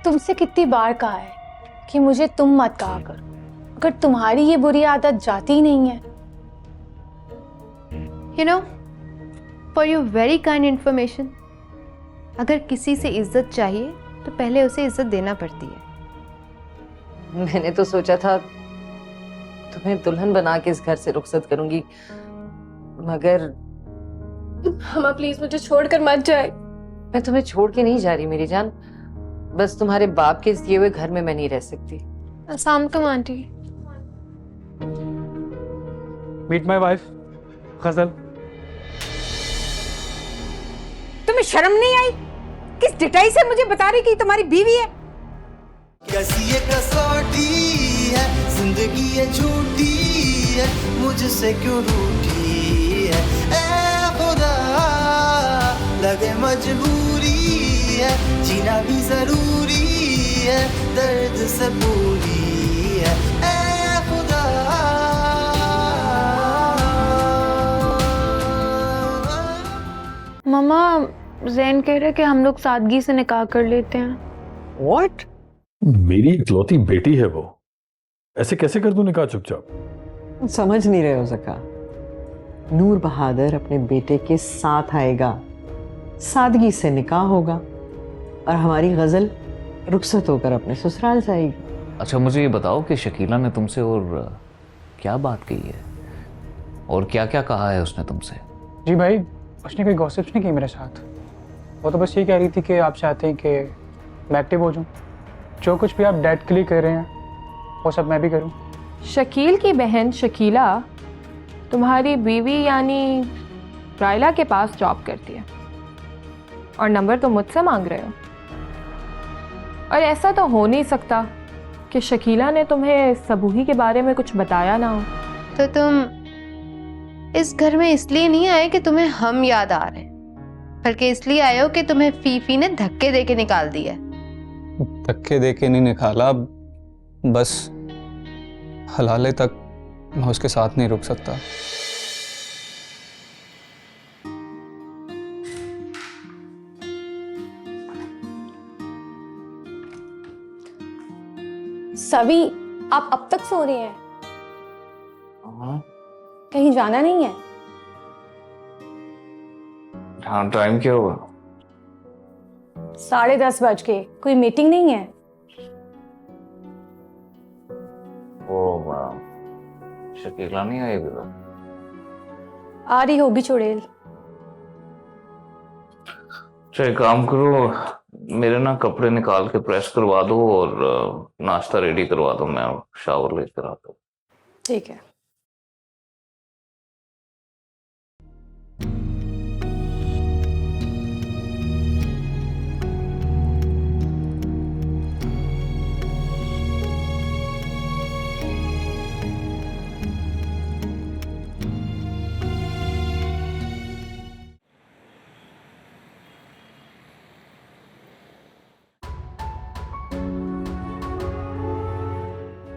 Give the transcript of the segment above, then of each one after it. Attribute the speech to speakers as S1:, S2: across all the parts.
S1: तुमसे कितनी बार कहा है कि मुझे तुम मत कहा करो, अगर तुम्हारी ये बुरी आदत जाती ही नहीं है।
S2: You know, for your very kind information, अगर किसी से इज्जत चाहिए तो पहले उसे इज्जत देना पड़ती है।
S3: मैंने तो सोचा था तुम्हें दुल्हन बना के इस घर से रुखसत करूंगी, मगर
S1: हमा प्लीज मुझे छोड़कर मत जाए।
S3: मैं तुम्हें छोड़ के नहीं जा रही मेरी जान, बस तुम्हारे बाप के दिए हुए घर में मैं नहीं रह सकती।
S1: अस्सलाम वालेकुम आंटी।
S4: मीट माय वाइफ गजल।
S5: तुम्हें शर्म नहीं आई? किस डिटाई से मुझे बता रही कि तुम्हारी बीवी है?
S6: कैसी ये कसौटी है, जिंदगी ये झूठी है, मुझसे क्यों रूठी है? ऐ खुदा, लगे मजबूरी है, जीना भी जरूरी है, दर्द से पूरी है। ऐ खुदा,
S1: मामा जैन कह रहे कि हम लोग सादगी से निकाह कर लेते हैं।
S7: व्हाट?
S8: मेरी इकलौती बेटी है वो, ऐसे कैसे कर दूं निकाह चुपचाप?
S7: समझ नहीं रहे हो सका। नूर बहादुर अपने बेटे के साथ आएगा, सादगी से निकाह होगा और हमारी गजल रुखसत होकर अपने ससुराल जाएगी।
S9: अच्छा मुझे ये बताओ कि शकीला ने तुमसे और क्या बात कही है और क्या क्या कहा है उसने तुमसे?
S4: जी भाई, उसने कोई गॉसिप्स नहीं की मेरे साथ। वो तो बस ये कह रही थी कि आप चाहते हैं कि मैं एक्टिव हो जाऊँ, जो कुछ भी आप डैड के लिए कर रहे हैं वो सब मैं भी करूँ।
S2: शकील की बहन शकीला तुम्हारी बीवी यानी रायला के पास जॉब करती है और नंबर तो मुझसे मांग रहे हो। और ऐसा तो हो नहीं सकता कि शकीला ने तुम्हें सबूही के बारे में कुछ बताया ना हो। तो तुम इस घर में इसलिए नहीं आए कि तुम्हें हम याद आ रहे हैं, बल्कि इसलिए आए हो कि तुम्हें फीफी ने धक्के देके निकाल दिया।
S10: धक्के देके नहीं निकाला, बस हलाले तक मैं उसके साथ नहीं रुक सकता।
S1: सवी, आप अब तक सो रही हैं? कहीं जाना नहीं है?
S9: हाँ, टाइम क्या हुआ?
S1: 10:30 बज गए, कोई मीटिंग नहीं है?
S9: ओ वाह, शकीला नहीं आई अभी तक?
S1: आ रही होगी चुड़ैल।
S9: चलो एक काम करो, मेरे ना कपड़े निकाल के प्रेस करवा दो और नाश्ता रेडी करवा दो, मैं शावर लेकर आता हूँ।
S1: ठीक है।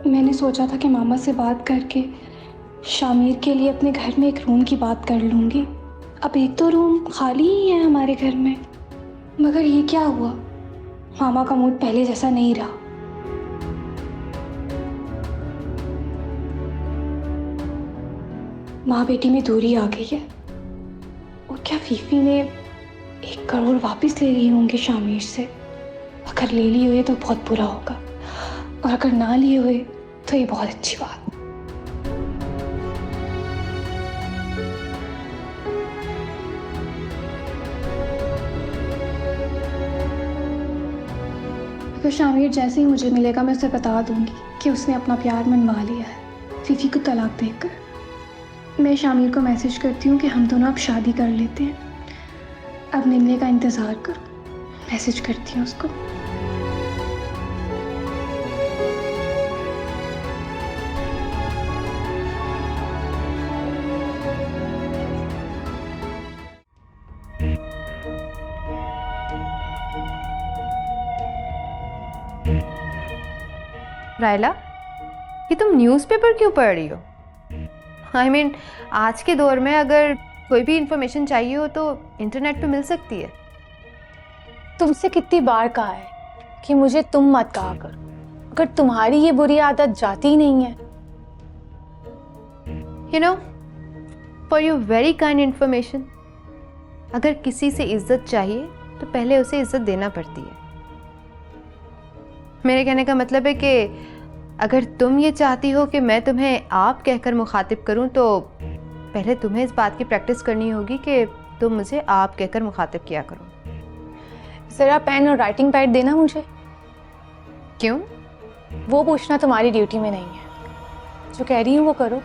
S11: मैंने सोचा था कि मामा से बात करके शामिर के लिए अपने घर में एक रूम की बात कर लूँगी। अब एक तो रूम खाली ही है हमारे घर में, मगर ये क्या हुआ, मामा का मूड पहले जैसा नहीं रहा। माँ बेटी में दूरी आ गई है। और क्या फीफी ने 1 करोड़ वापस ले लिए होंगे शामिर से? अगर ले लिए हुए तो बहुत बुरा होगा, और अगर ना लिए हुए तो ये बहुत अच्छी बात। अगर शामिर जैसे ही मुझे मिलेगा मैं उसे बता दूंगी कि उसने अपना प्यार मनवा लिया है फीफी को तलाक देकर। मैं शामिर को मैसेज करती हूँ कि हम दोनों अब शादी कर लेते हैं, अब मिलने का इंतज़ार करो। मैसेज करती हूँ उसको।
S2: रायला, ये तुम न्यूज़पेपर क्यों पढ़ रही हो? I mean, आज के दौर में अगर कोई भी इंफॉर्मेशन चाहिए हो तो इंटरनेट पे मिल सकती है।
S1: तुमसे कितनी बार कहा है कि मुझे तुम मत कहा कर, अगर तुम्हारी ये बुरी आदत जाती ही नहीं है।
S2: You know, for your very kind information, अगर किसी से इज्जत चाहिए तो पहले उसे इज्जत देना पड़ती है। मेरे कहने का मतलब है कि अगर तुम ये चाहती हो कि मैं तुम्हें आप कहकर मुखातिब करूं, तो पहले तुम्हें इस बात की प्रैक्टिस करनी होगी कि तुम मुझे आप कहकर मुखातिब किया करो।
S1: ज़रा पेन और राइटिंग पैड देना मुझे।
S2: क्यों?
S1: वो पूछना तुम्हारी ड्यूटी में नहीं है, जो कह रही हूँ वो करो।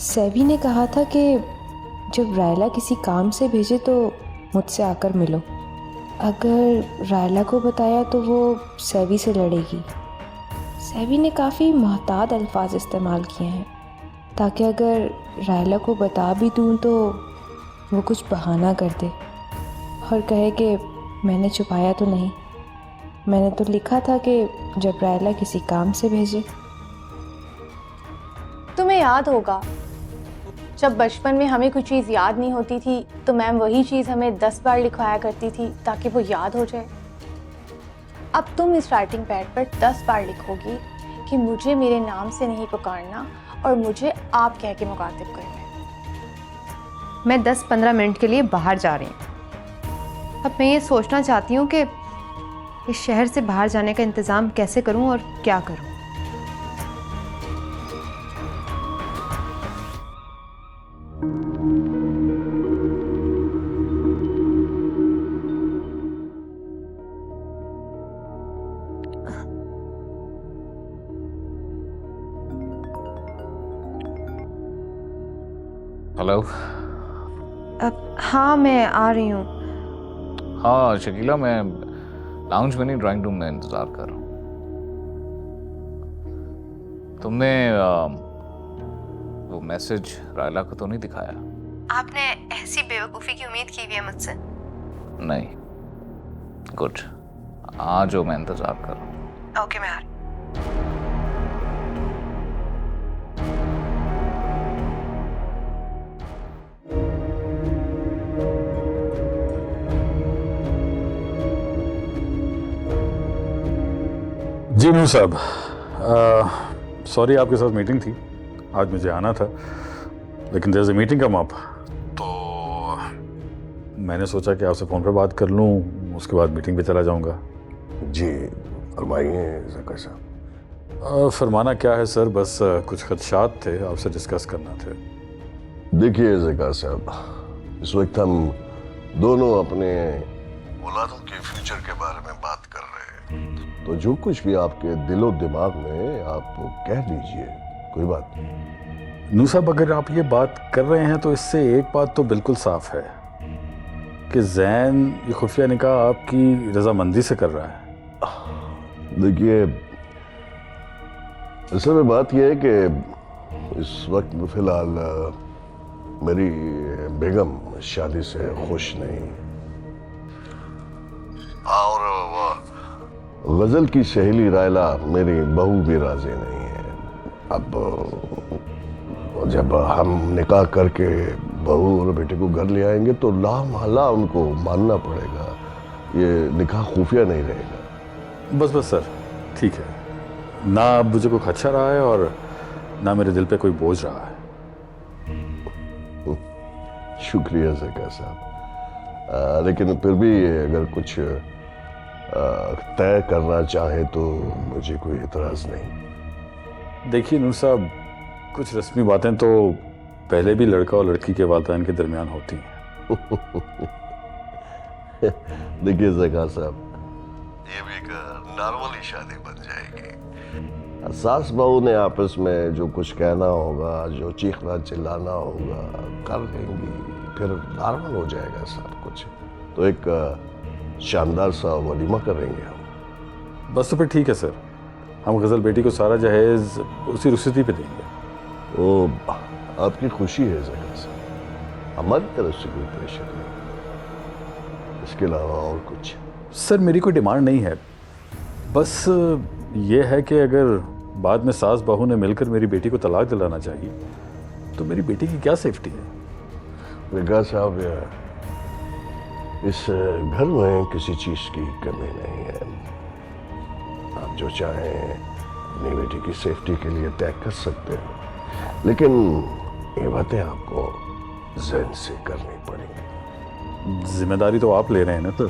S12: सेवी ने कहा था कि जब रायला किसी काम से भेजे तो मुझसे आकर मिलो। अगर रायला को बताया तो वो सेवी से लड़ेगी। सेवी ने काफ़ी मोहतात अल्फाज इस्तेमाल किए हैं ताकि अगर रायला को बता भी दूँ तो वो कुछ बहाना कर दे और कहे कि मैंने छुपाया तो नहीं, मैंने तो लिखा था कि जब रायला किसी काम से भेजे।
S1: तुम्हें याद होगा जब बचपन में हमें कोई चीज़ याद नहीं होती थी तो मैम वही चीज़ हमें 10 बार लिखवाया करती थी ताकि वो याद हो जाए। अब तुम इस राइटिंग पैड पर 10 बार लिखोगी कि मुझे मेरे नाम से नहीं पुकारना और मुझे आप कह के मुखातिब करना है।
S2: मैं 10-15 मिनट के लिए बाहर जा रही हूँ। अब मैं ये सोचना चाहती हूँ कि इस शहर से बाहर जाने का इंतज़ाम कैसे करूँ और क्या करूँ।
S9: हेलो।
S2: अब हाँ, मैं आ रही हूँ।
S9: हाँ शकीला, मैं लाउंज में नहीं, ड्राइंग रूम में इंतजार कर रहा हूँ। तुमने वो मैसेज रायला को तो नहीं दिखाया?
S2: आपने ऐसी बेवकूफ़ी की उम्मीद की हुई है मुझसे?
S9: नहीं। गुड, आ जाओ, मैं इंतजार कर रहा हूँ।
S2: ओके, मैं आ रही हूँ।
S8: जी नूर साहब, सॉरी आपके साथ मीटिंग थी, आज मुझे आना था, लेकिन there is a meeting come up, तो मैंने सोचा कि आपसे फ़ोन पर बात कर लूँ, उसके बाद मीटिंग पे चला जाऊँगा।
S13: जी फरमाइए ज़का साहब।
S8: फरमाना क्या है सर, बस कुछ खदशात थे, आपसे डिस्कस करना थे।
S13: देखिए ज़का साहब, इस वक्त हम दोनों अपने औलादों के फ्यूचर के बारे में बात कर रहे हैं, तो जो कुछ भी आपके दिलो दिमाग में आप कह लीजिए, कोई बात नहीं।
S8: नूर साहब, अगर आप ये बात कर रहे हैं तो इससे एक बात तो बिल्कुल साफ है कि जैन ये खुफिया निकाह आपकी रजामंदी से कर रहा है।
S13: देखिए असल में बात यह है कि इस वक्त फिलहाल मेरी बेगम शादी से खुश नहीं, और गजल की सहेली रायला मेरी बहू भी राजी नहीं है। अब जब हम निकाह करके बहू और बेटे को घर ले आएंगे तो लामहला उनको मानना पड़ेगा, ये निकाह खुफिया नहीं रहेगा।
S8: बस बस सर, ठीक है ना, अब मुझे कोई खदशा रहा है और ना मेरे दिल पे कोई बोझ रहा है।
S13: शुक्रिया ज़का साहब, लेकिन फिर भी अगर कुछ तय करना चाहे तो मुझे कोई एतराज़ नहीं।
S8: देखिए नूर साहब, कुछ रस्मी बातें तो पहले भी लड़का और लड़की के वालिदैन के दरमियान होती हैं।
S13: देखिए ज़का साहब, ये भी एक नॉर्मल ही शादी बन जाएगी। सास बहू ने आपस में जो कुछ कहना होगा, जो चीखना चिल्लाना होगा, कर लेंगी, फिर नॉर्मल हो जाएगा सब कुछ। तो एक शानदार सा वलीमा करेंगे हम।
S8: बस तो फिर ठीक है सर, हम गज़ल बेटी को सारा जहेज उसी रुखसती पे देंगे।
S13: वो आपकी खुशी है ज़का साहब, हमारी तरफ से कोई प्रेशर नहीं। इसके अलावा और कुछ?
S8: सर मेरी कोई डिमांड नहीं है, बस ये है कि अगर बाद में सास बहू ने मिलकर मेरी बेटी को तलाक दिलाना चाहिए तो मेरी बेटी की क्या सेफ्टी है?
S13: विकास साहब, इस घर में किसी चीज की कमी नहीं है। आप जो चाहें अपनी बेटी की सेफ्टी के लिए त्याग कर सकते हैं, लेकिन ये बातें आपको ज़हन से करनी पड़ेंगी।
S8: जिम्मेदारी तो आप ले रहे हैं ना? तो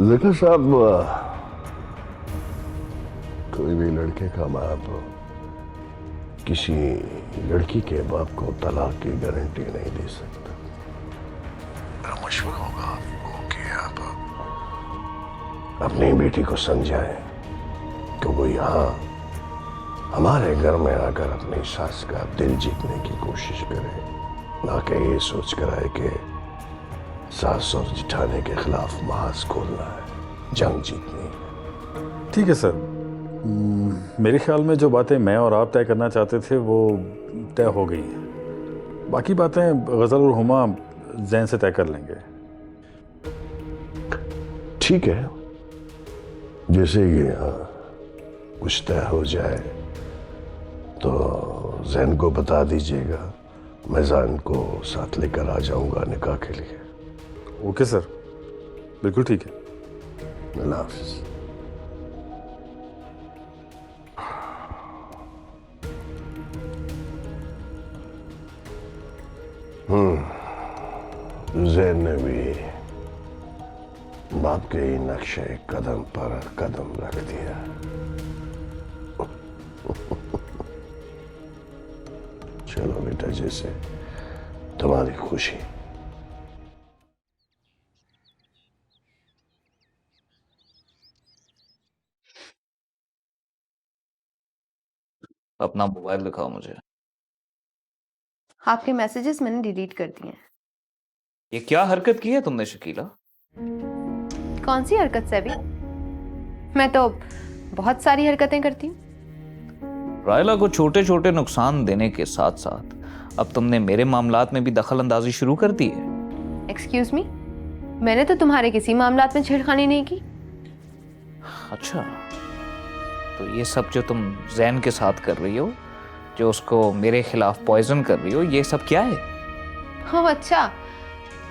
S13: विकास साहब, कोई भी लड़के का बाप किसी लड़की के बाप को तलाक की गारंटी नहीं दे सकता। मेरा मशवरा होगा आपको कि आप अपनी बेटी को समझाएं कि वो यहाँ हमारे घर में आकर अपनी सास का दिल जीतने की कोशिश करे, ना कि ये सोच कर आए कि सास और जिठाने के खिलाफ महाज खोलना है, जंग जीतनी है।
S8: ठीक है सर, मेरे ख्याल में जो बातें मैं और आप तय करना चाहते थे वो तय हो गई हैं। बाकी बातें गज़ल और हुमा ज़हन से तय कर लेंगे।
S13: ठीक है, जैसे ये कुछ तय हो जाए तो जैन को बता दीजिएगा, मैं जैन को साथ लेकर आ जाऊंगा निकाह के लिए।
S8: ओके सर, बिल्कुल ठीक है।
S13: अल्लाह हाफ़िज़। जैन ने भी बाप के ही नक्शे कदम पर कदम रख दिया। चलो बेटा, जैसे तुम्हारी खुशी।
S9: अपना मोबाइल दिखाओ मुझे।
S12: आपके मैसेजेस मैंने डिलीट कर दिए हैं।
S9: ये क्या हरकत की है तुमने शकीला?
S12: कौन सी हरकत से? अभी मैं तो बहुत सारी हरकतें करती हूँ।
S9: रायला को छोटे छोटे नुकसान देने के साथ साथ अब तुमने मेरे मामलात में भी दखल अंदाजी शुरू कर दी है।
S12: एक्सक्यूज मी, मैंने तो तुम्हारे किसी मामलात में छेड़खानी नहीं की।
S9: अच्छा, तो ये सब जो तुम जैन के साथ कर रही हो, जो उसको मेरे खिलाफ पॉइजन कर रही हो, ये सब क्या है?
S12: हाँ अच्छा,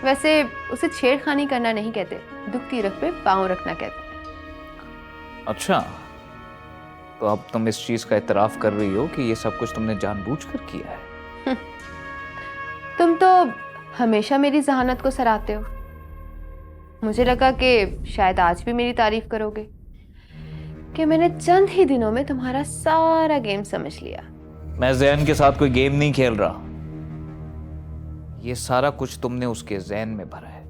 S12: वैसे उसे छेड़खानी करना नहीं कहते, दुखती रख पे पाँव रखना कहते हैं।
S9: अच्छा, तो अब तुम इस चीज का इतराफ कर रही हो कि ये सब कुछ तुमने जानबूझकर किया है?
S12: तुम तो हमेशा मेरी जहानत को सराहते हो। मुझे लगा कि शायद आज भी मेरी तारीफ करोगे कि मैंने चंद ही दिनों में तुम्हारा सारा गेम समझ लिया।
S9: मैं जैन के साथ कोई गेम नहीं खेल रहा। ये सारा कुछ तुमने उसके जैन में भरा है।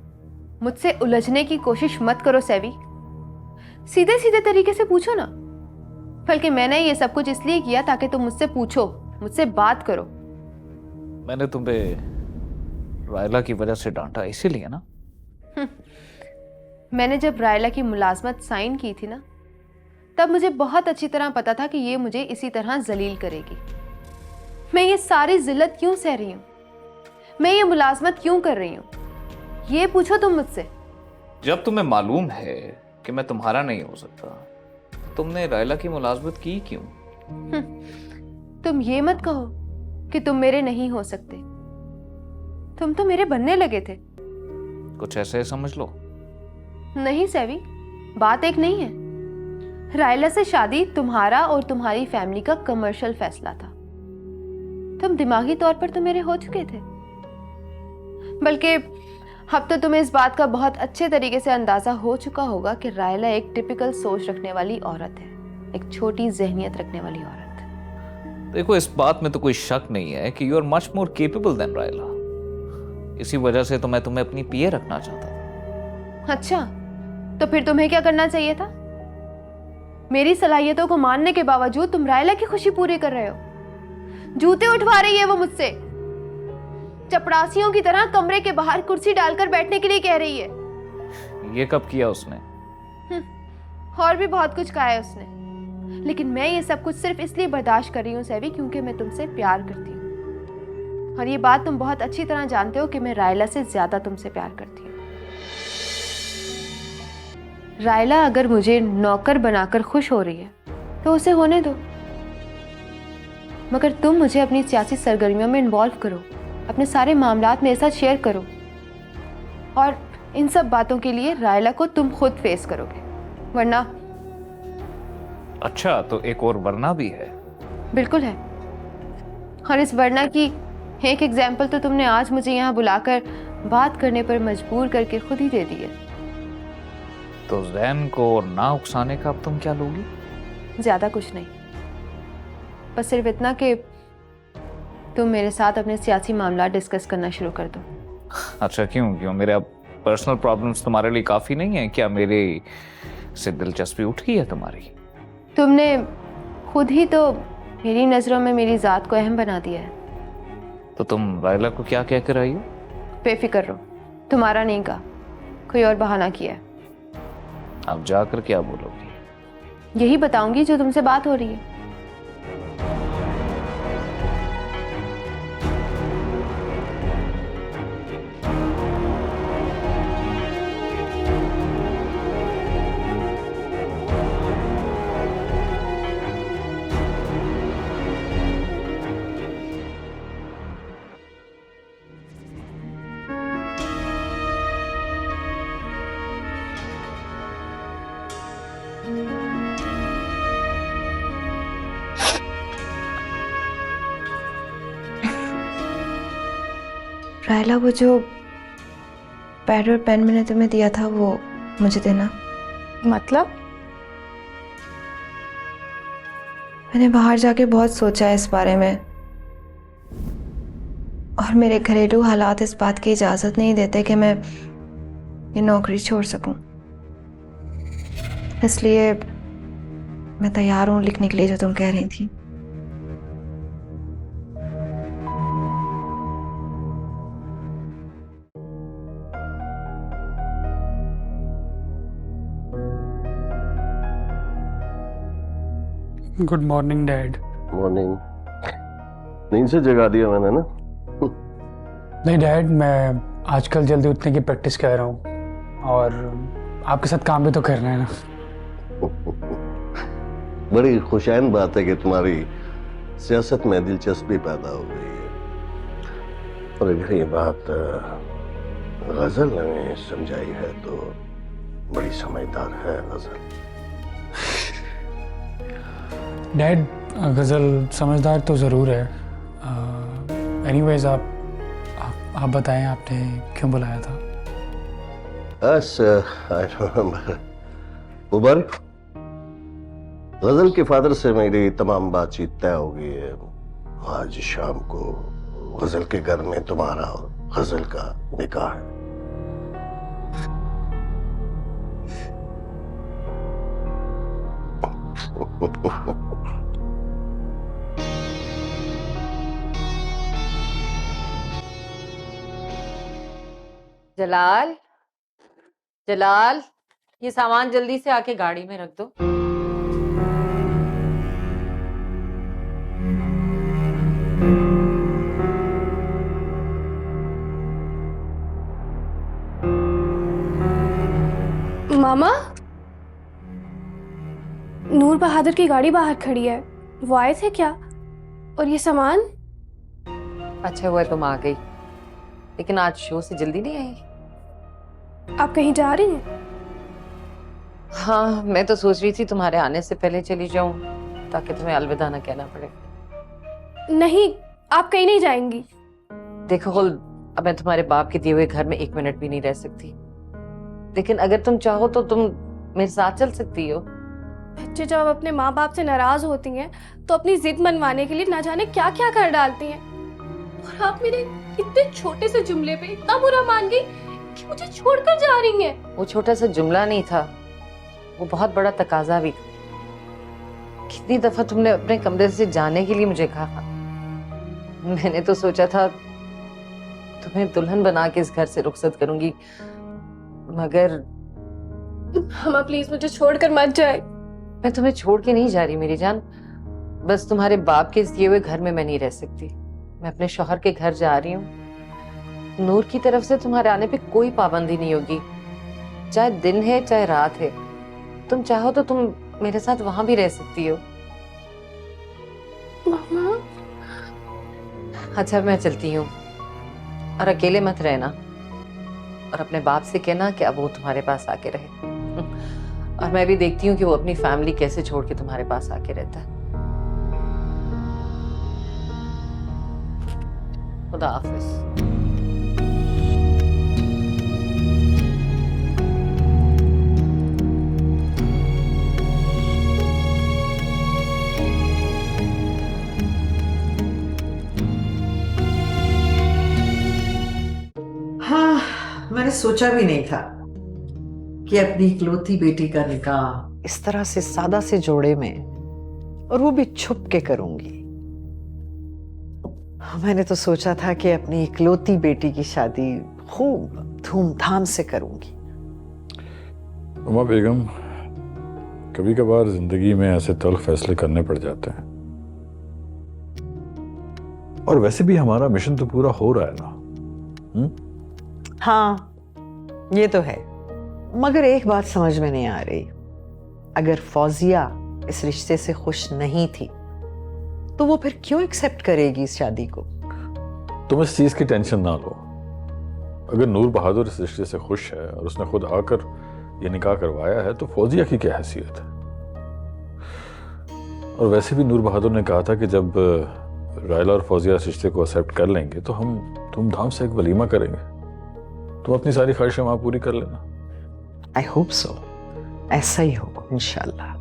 S12: मुझसे उलझने की कोशिश मत करो सैवी, सीधे सीधे तरीके से पूछो ना। बल्कि मैंने ये सब कुछ इसलिए किया ताकि तुम मुझसे पूछो, मुझसे बात करो।
S9: मैंने तुम्हें रायला की वजह से डांटा इसीलिए ना?
S12: मैंने जब रायला की मुलाजमत साइन की थी ना, तब मुझे बहुत अच्छी तरह पता था कि ये मुझे इसी तरह जलील करेगी। मैं ये सारी जिल्लत क्यों सह रही हूँ, मैं ये मुलाजमत क्यों कर रही हूँ, ये पूछो तुम मुझसे।
S9: जब तुम्हें मालूम है कि मैं तुम्हारा नहीं हो सकता, तो तुमने रायला की मुलाजमत की क्यों?
S12: तुम ये मत कहो कि तुम मेरे नहीं हो सकते। तुम तो मेरे बनने लगे थे।
S9: कुछ ऐसे समझ लो।
S12: नहीं सैवी, बात एक नहीं है। रायला से शादी तुम्हारा और तुम्हारी फैमिली का कमर्शियल फैसला था। तुम दिमागी तौर पर तो मेरे हो चुके थे, बल्कि अब तो तुम्हें इस बात का बहुत अच्छे तरीके से अंदाजा हो चुका होगा कि रायला एक टिपिकल सोच रखने वाली औरत है, एक छोटी जहनियत रखने वाली औरत।
S9: देखो, इस बात में तो कोई शक नहीं है कि you are much more capable than रायला। इसी वजह से तो मैं तुम्हें अपनी पीए रखना चाहता था।
S12: अच्छा, तो फिर तुम्हें क्या करना चाहिए था? मेरी सलाहियतों को मानने के बावजूद तुम रायला की खुशी पूरी कर रहे हो। जूते उठवा रही है वो मुझसे, चपरासियों की तरह कमरे के बाहर कुर्सी डालकर बैठने के लिए कह रही है।
S9: ये कब किया उसने?
S12: और भी बहुत कुछ कहा है उसने, लेकिन मैं ये सब कुछ सिर्फ इसलिए बर्दाश्त कर रही हूँ सैवी, क्योंकि मैं तुमसे प्यार करती हूँ। और ये बात तुम बहुत अच्छी तरह जानते हो कि मैं रायला से ज्यादा तुमसे प्यार करती हूँ। रायला अगर मुझे नौकर बनाकर खुश हो रही है तो उसे होने दो, मगर तुम मुझे अपनी सियासी सरगर्मियों में इन्वॉल्व करो, अपने सारे मामलात मेरे साथ शेयर करो, और इन सब बातों के लिए रायला को तुम खुद फेस करोगे, वरना।
S9: अच्छा, तो एक और वरना भी है?
S12: बिल्कुल है, और इस वरना की एक एग्जाम्पल तो तुमने आज मुझे यहाँ बुलाकर बात करने पर मजबूर करके खुद ही दे दी है।
S9: तो जैन को ना उकसाने का अब तुम क्या लोगी?
S12: ज्यादा कुछ नहीं, बस सिर्फ इतना कि तुम मेरे साथ अपने सियासी मामला डिस्कस करना शुरू कर दो।
S9: अच्छा, क्यों क्यों? मेरे अब पर्सनल प्रॉब्लम्स तुम्हारे लिए काफी नहीं है क्या? मेरे से दिलचस्पी उठ गई है तुम्हारी?
S12: तुमने खुद ही तो मेरी नजरों में मेरी जात को अहम बना दिया है।
S9: तो तुम रायला को क्या कह कर आई हो?
S12: बेफिक्र रहो, तुम्हारा नहीं कहा, कोई और बहाना किया है।
S9: अब जाकर क्या बोलोगी?
S12: यही बताऊंगी जो तुमसे बात हो रही है। रायला, वो जो पैड और पेन मैंने तुम्हें दिया था वो मुझे देना।
S1: मतलब?
S12: मैंने बाहर जाके बहुत सोचा है इस बारे में, और मेरे घरेलू हालात इस बात की इजाज़त नहीं देते कि मैं ये नौकरी छोड़ सकूं। इसलिए मैं तैयार हूं लिखने के लिए जो तुम कह रही थी।
S4: Good morning dad.
S13: मॉर्निंग। नींद से जगा दिया मैंने ना?
S4: नहीं डैड, मैं आजकल जल्दी उठने की प्रैक्टिस कर रहा हूँ, और आपके साथ काम भी तो करना है ना।
S13: बड़ी खुशैन बात है कि तुम्हारी सियासत में दिलचस्पी पैदा हो गई है। और अगर ये बात गजल ने समझाई है तो बड़ी समझदार है गजल।
S4: डैड, गज़ल समझदार तो ज़रूर है। एनीवेज आप बताएं, आपने क्यों बुलाया था?
S13: बस आई रिमेंबर मुबारक, गजल के फादर से मेरी तमाम बातचीत तय हो गई है। आज शाम को गजल के घर में तुम्हारा और गजल का निकाह है।
S3: जलाल, जलाल, ये सामान जल्दी से आके गाड़ी में रख दो।
S11: मामा, नूर बहादुर की गाड़ी बाहर खड़ी है, वो आए थे क्या? और ये सामान?
S3: अच्छा हुआ तुम आ गई, लेकिन आज शो से जल्दी नहीं आई?
S11: आप कहीं जा रही हैं?
S3: हाँ, मैं तो सोच रही थी तुम्हारे आने से पहले चली जाऊं ताकि तुम्हें अलविदा ना कहना पड़े।
S11: नहीं, आप कहीं नहीं जाएंगी।
S3: देखो गुल, अब मैं तुम्हारे बाप के दिए हुए घर में 1 मिनट भी नहीं रह सकती, लेकिन अगर तुम चाहो तो तुम मेरे साथ चल सकती हो।
S11: बच्चे जब अपने माँ बाप से नाराज होती हैं तो अपनी जिद मनवाने के लिए ना जाने क्या क्या कर डालती हैं, और आप मेरे इतने छोटे से जुमले पे इतना बुरा मान गई कि मुझे छोड़कर जा रही हैं।
S3: वो छोटा सा जुमला नहीं था, वो बहुत बड़ा तकाजा भी था। कितनी दफा तुमने अपने कमरे से जाने के लिए मुझे कहा। मैंने तो सोचा था तुम्हें दुल्हन बना के इस घर से रुखसत करूंगी, मगर
S11: मामा प्लीज मुझे छोड़कर मत जाए।
S3: मैं तुम्हें छोड़ के नहीं जा रही मेरी जान, बस तुम्हारे बाप के दिए हुए घर में मैं नहीं रह सकती। मैं अपने शौहर के घर जा रही हूँ। नूर की तरफ से तुम्हारे आने पे कोई पाबंदी नहीं होगी, चाहे दिन है चाहे रात है। तुम चाहो तो तुम मेरे साथ वहां भी रह सकती हो।
S11: मामा
S3: अच्छा मैं चलती हूँ, और अकेले मत रहना, और अपने बाप से कहना कि अब वो तुम्हारे पास आके रहे। और मैं भी देखती हूँ कि वो अपनी फैमिली कैसे छोड़ के तुम्हारे पास आके रहता है। खुदा हाफिज।
S7: हाँ, मैंने सोचा भी नहीं था कि अपनी इकलौती बेटी का निकाह इस तरह से सादा से जोड़े में, और वो भी छुप के करूंगी। मैंने तो सोचा था कि अपनी इकलौती बेटी की शादी खूब धूमधाम से करूंगी।
S8: उमा बेगम, कभी कभार जिंदगी में ऐसे तल्ख फैसले करने पड़ जाते हैं, और वैसे भी हमारा मिशन तो पूरा हो रहा है ना।
S7: हाँ, ये तो है, मगर एक बात समझ में नहीं आ रही। अगर फौजिया इस रिश्ते से खुश नहीं थी तो वो फिर क्यों एक्सेप्ट करेगी इस शादी को?
S8: तुम इस चीज की टेंशन ना लो। अगर नूर बहादुर इस रिश्ते से खुश है और उसने खुद आकर ये निकाह करवाया है तो फौजिया की क्या हैसियत है। और वैसे भी नूर बहादुर ने कहा था कि जब रायला और फौजिया इस रिश्ते को एक्सेप्ट कर लेंगे तो हम धूमधाम से एक वलीमा करेंगे। तुम अपनी सारी ख्वाहिशें वहां पूरी कर लेना।
S7: आई होप सो, ऐसा ही हो इंशाल्लाह।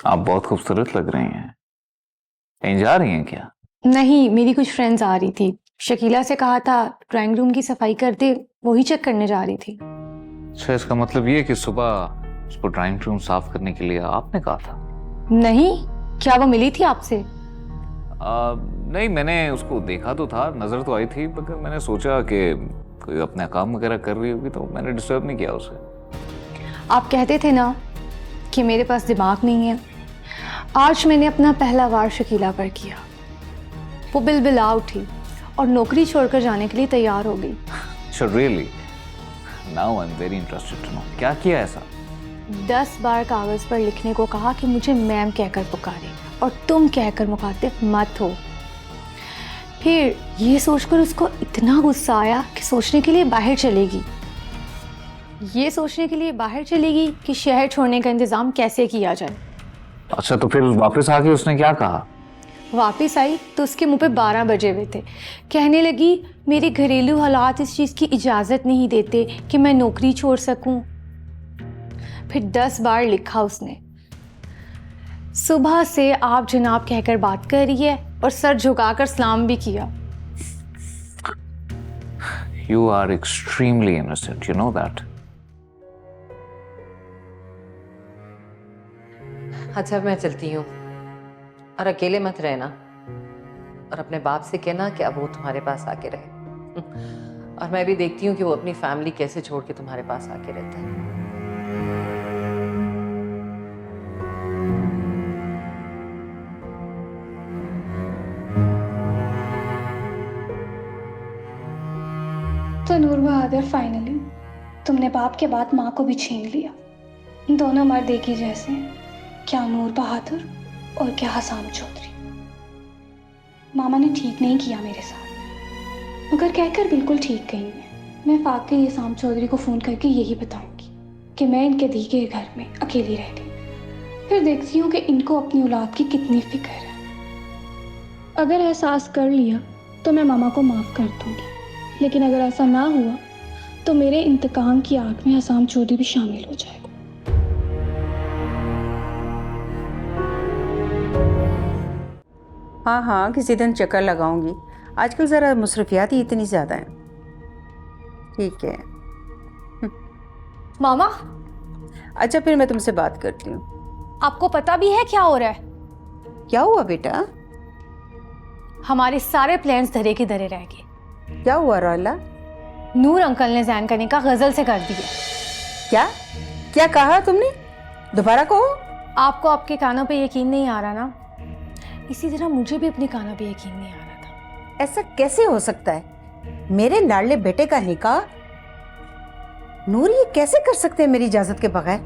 S9: आप बहुत खूबसूरत लग रही हैं। कहीं जा रही हैं क्या?
S1: नहीं, मेरी कुछ फ्रेंड्स आ रही थी। शकीला से कहा था ड्राइंग रूम की सफाई कर दे, वही चेक करने जा रही थी।
S9: अच्छा, इसका मतलब ये कि सुबह उसको ड्राइंग रूम साफ करने के लिए आपने कहा था?
S1: नहीं, क्या वो मिली थी आपसे?
S9: नहीं, मैंने उसको देखा तो था, नजर तो आई थी, मगर मैंने सोचा कि कोई अपना काम वगैरह कर रही होगी तो मैंने डिस्टर्ब नहीं किया उसे।
S1: आप कहते थे ना कि मेरे पास दिमाग नहीं है। आज मैंने अपना पहला वार शकीला पर किया। वो बिलबिला उठी और नौकरी छोड़कर जाने के लिए तैयार हो गई।
S9: अच्छा, really? Now I am very interested to know, क्या किया ऐसा?
S1: 10 बार कागज पर लिखने को कहा कि मुझे मैम कहकर पुकारे और तुम कहकर मुखातिब मत हो। फिर ये सोचकर उसको इतना गुस्सा आया कि सोचने के लिए बाहर चलेगी। ये सोचने के लिए बाहर चलेगी कि शहर छोड़ने का इंतजाम कैसे किया जाए।
S9: अच्छा, तो फिर वापस आके उसने क्या कहा?
S1: वापस आई तो उसके मुंह पे 12 बजे हुए थे। कहने लगी मेरे घरेलू हालात इस चीज़ की इजाज़त नहीं देते कि मैं नौकरी छोड़ सकूं। फिर 10 बार लिखा उसने। सुबह से आप जनाब कहकर बात कर रही है और सर झुकाकर सलाम भी किया।
S9: You are extremely innocent, you know that.
S3: अच्छा मैं चलती हूँ, और अकेले मत रहना, और अपने बाप से कहना कि अब वो तुम्हारे पास आके रहे। और मैं भी देखती हूँ कि वो अपनी फैमिली कैसे छोड़ के तुम्हारे पास आके रहता है।
S11: तो नूर बहादुर, फाइनली तुमने बाप के बाद माँ को भी छीन लिया। दोनों मर्द एक ही जैसे हैं, क्या नूर बहादुर और क्या हसाम चौधरी। मामा ने ठीक नहीं किया मेरे साथ, मगर कहकर बिल्कुल ठीक कही मैं फाके हसाम चौधरी को फ़ोन करके यही बताऊंगी कि मैं इनके दी के घर में अकेली रह गई। फिर देखती हूँ कि इनको अपनी औलाद की कितनी फिक्र है। अगर एहसास कर लिया तो मैं मामा को माफ़ कर दूंगी, लेकिन अगर ऐसा ना हुआ तो मेरे इंतकाम की आग में हसाम चौधरी भी शामिल हो जाएगा।
S5: हाँ हाँ, किसी दिन चक्कर लगाऊंगी। आजकल ज़रा मसरूफियात ही इतनी ज़्यादा हैं। ठीक है
S1: मामा।
S5: अच्छा, फिर मैं तुमसे बात करती हूँ।
S1: आपको पता भी है क्या हो रहा है?
S5: क्या हुआ बेटा?
S1: हमारे सारे प्लान्स धरे के धरे रह गए।
S5: क्या हुआ राला?
S1: नूर अंकल ने जैन का निकाह गजल से कर दिया।
S5: क्या क्या कहा तुमने? दोबारा कहो।
S1: आपको आपके कानों पे यकीन नहीं आ रहा ना, इसी तरह मुझे भी अपने कानों पे यकीन नहीं आ रहा था।
S5: ऐसा कैसे हो सकता है? मेरे लाडले बेटे का निकाह नूर ये कैसे कर सकते हैं मेरी इजाजत के बगैर?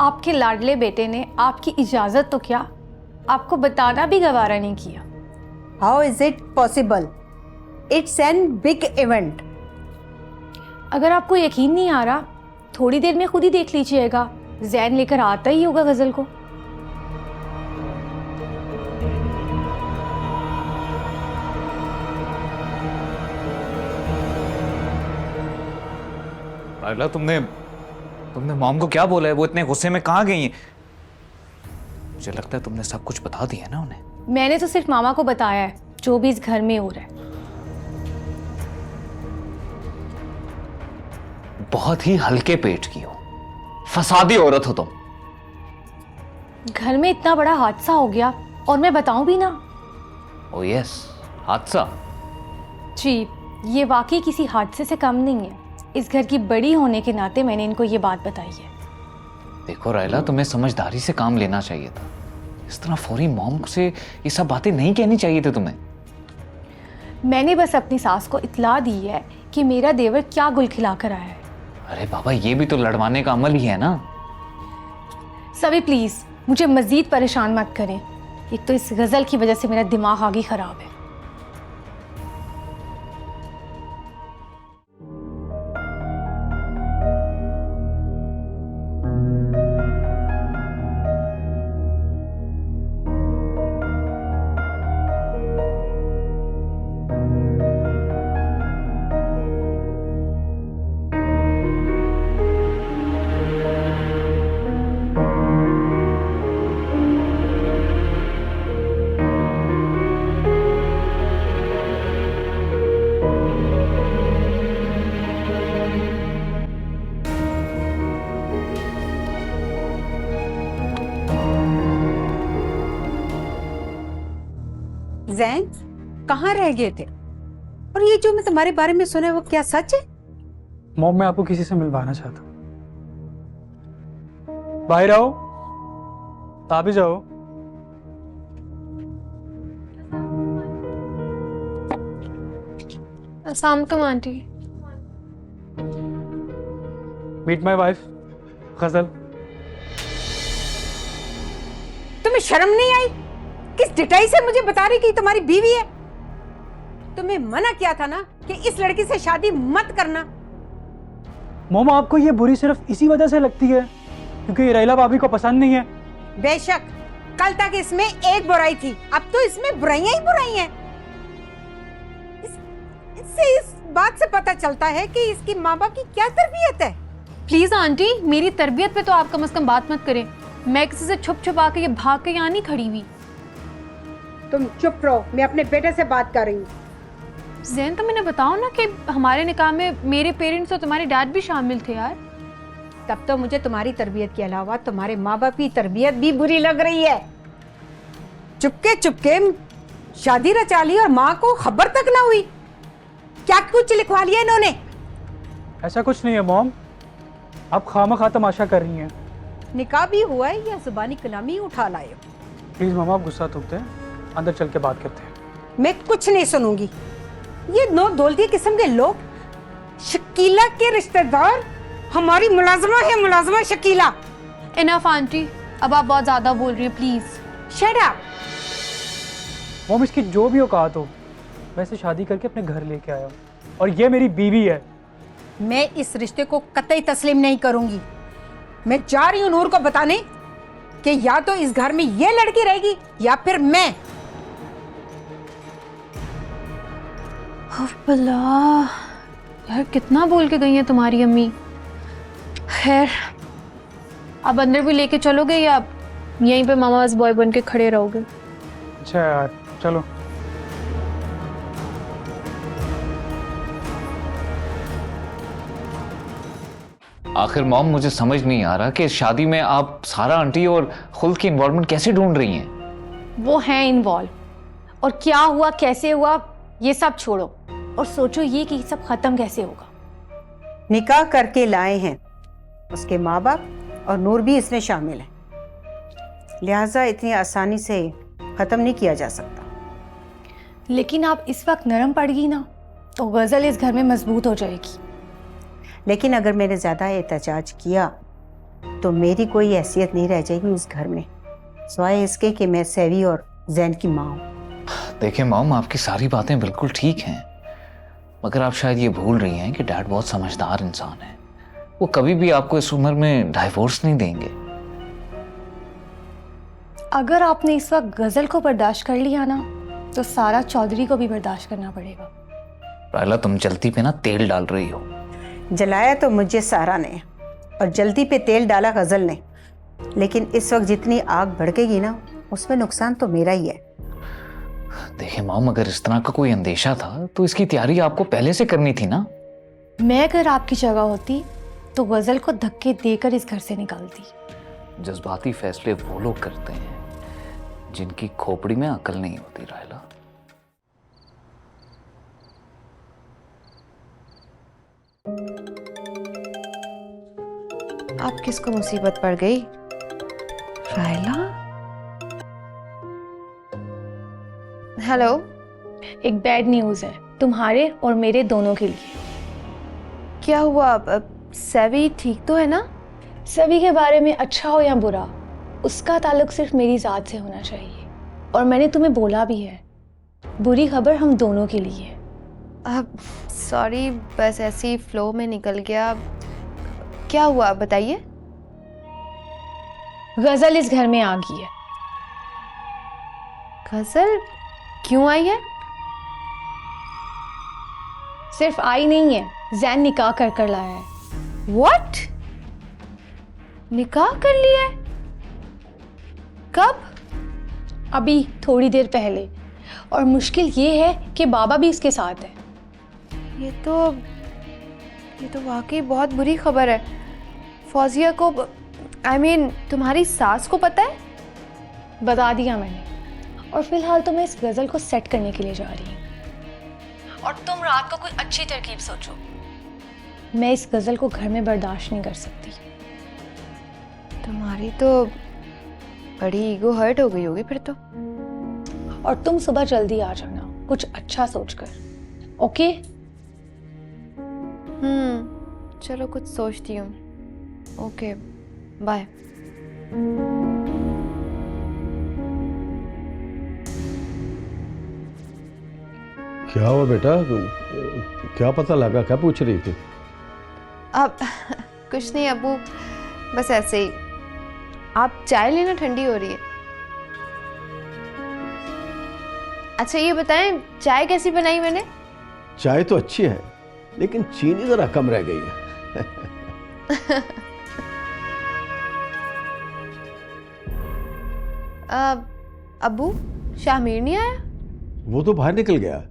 S1: आपके लाडले बेटे ने आपकी इजाजत तो क्या, आपको बताना भी गवारा नहीं किया।
S5: How is it possible? It's an big event.
S1: अगर आपको यकीन नहीं आ रहा, थोड़ी देर में खुद ही देख लीजिएगा, जैन लेकर आता ही होगा गजल को।
S9: रायला, तुमने मॉम को क्या बोला है? वो इतने गुस्से में कहाँ गई हैं? मुझे लगता है तुमने सब कुछ बता दिया ना उन्हें।
S1: मैंने तो सिर्फ मामा को बताया है जो भी इस घर में हो रहा है।
S9: बहुत ही हल्के पेट की हो, फसादी औरत हो तुम।
S1: घर में इतना बड़ा हादसा हो गया और मैं बताऊं भी ना?
S9: ओ यस, हादसा।
S1: जी, ये वाकई किसी हादसे से कम नहीं है। इस घर की बड़ी होने के नाते मैंने इनको ये बात बताई है।
S9: देखो रायला, तुम्हें समझदारी से काम लेना चाहिए था। इस तरह फौरी मॉम से ये सब बातें नहीं कहनी चाहिए थी तुम्हें।
S1: मैंने बस अपनी सास को इत्तला दी है कि मेरा देवर क्या गुल खिला कर आया है।
S9: अरे बाबा, ये भी तो लड़वाने का अमल ही है ना।
S1: सभी प्लीज मुझे मजीद परेशान मत करें। एक तो इस गजल की वजह से मेरा दिमाग आगे खराब है।
S5: जैन, कहाँ रह गए थे? और ये जो मैं तुम्हारे बारे में सुना है वो क्या सच है?
S4: मॉम, मैं आपको किसी से मिलवाना चाहता हूँ। बाहर आओ, आप ही जाओ।
S2: अस्सलाम वालेकुम आंटी।
S4: मीट माई वाइफ गजल।
S5: तुम्हें शर्म नहीं आई? किस डिटाई से मुझे बता रही कि तुम्हारी बीवी है? तुम्हें मना किया था ना कि इस लड़की से शादी मत करना।
S4: मॉम, आपको ये बुरी सिर्फ इसी वजह से लगती है क्योंकि ये रायला भाभी को पसंद नहीं है?
S5: बेशक, कल तक इसमें एक बुराई थी, अब तो इसमें बुराइयां ही बुराई हैं। इससे इस बात से पता चलता है कि इसकी माँ बाप की क्या तरबियत है।
S2: प्लीज आंटी, मेरी तरबियत पे तो आप कम से कम बात मत करें। मैं किसी से छुप छुपा के ये भाग के यहाँ नहीं खड़ी हुई।
S5: तुम चुप रहो, मैं अपने बेटे से बात कर रही हूँ।
S2: जैन, तो मैंने बताओ ना कि हमारे निकाह में मेरे पेरेंट्स और तुम्हारे डैड भी शामिल थे यार।
S5: तब तो मुझे तुम्हारी तरबियत के अलावा तुम्हारे माँ बाप की तरबियत भी बुरी लग रही है। चुपके चुपके शादी रचा ली और माँ को खबर तक ना हुई। क्या कुछ लिखवा लिया इन्होंने?
S4: ऐसा कुछ नहीं है मॉम, आप खामखा तमाशा कर रही हैं।
S5: निकाह भी हुआ है या जुबानी कलामी उठा लाए हो?
S4: प्लीज मामा, आप गुस्सा थूकते हैं, अंदर चल के बात करते हैं।
S5: मैं कुछ नहीं सुनूंगी। ये नो दौलती किस्म के लोग, शकीला के रिश्तेदार, हमारी मुलाजमा है, मुलाजमा शकीला।
S2: इनफ आंटी, अब आप बहुत ज्यादा बोल रही हैं, प्लीज
S5: शट अप।
S4: मॉम, इसकी जो भी औकात हो, मैं इसे शादी करके अपने घर लेके आया हूँ और ये मेरी बीवी है।
S5: मैं इस रिश्ते को कतई तस्लीम नहीं करूंगी। मैं जा रही हूँ नूर को बताने कि या तो इस घर में ये लड़की रहेगी या फिर मैं।
S2: अल्लाह, यार कितना बोल के गई है तुम्हारी अम्मी। खैर, अब अंदर भी लेके चलोगे या यहीं पे मामाज बॉय बन के खड़े रहोगे?
S4: अच्छा यार, चलो।
S9: आखिर मॉम, मुझे समझ नहीं आ रहा कि शादी में आप सारा आंटी और खुल्द की इन्वॉल्वमेंट कैसे ढूंढ रही हैं?
S1: वो हैं इन्वॉल्व, और क्या हुआ कैसे हुआ ये सब छोड़ो और सोचो ये कि सब खत्म कैसे होगा।
S5: निकाह करके लाए हैं, उसके माँ बाप और नूर भी इसमें शामिल है। लिहाजा इतनी आसानी से ख़त्म नहीं किया जा सकता।
S1: लेकिन आप इस वक्त नरम पड़ गई ना, तो गज़ल इस घर में मजबूत हो जाएगी।
S5: लेकिन अगर मैंने ज़्यादा एहतजाज किया तो मेरी कोई हैसियत नहीं रह जाएगी इस घर में, सिवाय इसके कि मैं सैवी और जैन की माँ हूँ।
S9: देखिए मॉम, आपकी सारी बातें बिल्कुल ठीक हैं, मगर आप शायद ये भूल रही हैं कि डैड बहुत समझदार इंसान है। वो कभी भी आपको इस उम्र में डाइवोर्स नहीं देंगे।
S1: अगर आपने इस वक्त गज़ल को बर्दाश्त कर लिया ना, तो सारा चौधरी को भी बर्दाश्त करना पड़ेगा।
S9: रायला, तुम जल्दी पे ना तेल डाल रही हो।
S5: जलाया तो मुझे सारा ने और जल्दी पे तेल डाला गज़ल ने, लेकिन इस वक्त जितनी आग भड़केगी ना, उसमें नुकसान तो मेरा ही है।
S9: देखिए मॉम, अगर इस तरह का कोई अंदेशा था तो इसकी तैयारी आपको पहले से करनी थी ना।
S1: मैं अगर आपकी जगह होती तो गज़ल को धक्के देकर इस घर से निकालती।
S9: जज्बाती फैसले वो लोग करते हैं जिनकी खोपड़ी में अकल नहीं होती रायला।
S12: आप किसको मुसीबत पड़ गई? रायला? हेलो।
S1: एक बैड न्यूज़ है तुम्हारे और मेरे दोनों के लिए।
S12: क्या हुआ? सैवी ठीक तो है ना?
S1: सभी के बारे में अच्छा हो या बुरा, उसका ताल्लुक सिर्फ मेरी ज़ात से होना चाहिए, और मैंने तुम्हें बोला भी है, बुरी खबर हम दोनों के लिए है।
S12: अब सॉरी, बस ऐसे ही फ्लो में निकल गया। क्या हुआ बताइए।
S1: गज़ल इस घर में आ गई है।
S12: गज़ल क्यों आई है?
S1: सिर्फ आई नहीं है, जैन निकाह कर लाया है।
S12: What? निकाह कर लिया है? कब?
S1: अभी थोड़ी देर पहले, और मुश्किल ये है कि बाबा भी इसके साथ है।
S12: ये तो वाकई बहुत बुरी खबर है। फौजिया को, I mean, तुम्हारी सास को पता है?
S1: बता दिया मैंने, और फिलहाल तो मैं इस गज़ल को सेट करने के लिए जा रही हूँ, और तुम रात को कोई अच्छी तरकीब सोचो। मैं इस गज़ल को घर में बर्दाश्त नहीं कर सकती।
S12: तुम्हारी तो बड़ी ईगो हर्ट हो गई होगी फिर तो।
S1: और तुम सुबह जल्दी आ जाना, कुछ अच्छा सोचकर, ओके?
S12: चलो कुछ सोचती हूँ। Okay, bye.
S13: क्या हुआ बेटा? क्या पता लगा? क्या पूछ रही थी?
S12: अब कुछ नहीं अबू, बस ऐसे ही। आप चाय लेना, ठंडी हो रही है। अच्छा ये बताएं, चाय कैसी बनाई मैंने?
S13: चाय तो अच्छी है, लेकिन चीनी जरा कम रह गई है।
S12: अबू, शामिर नहीं आया?
S13: वो तो बाहर निकल गया।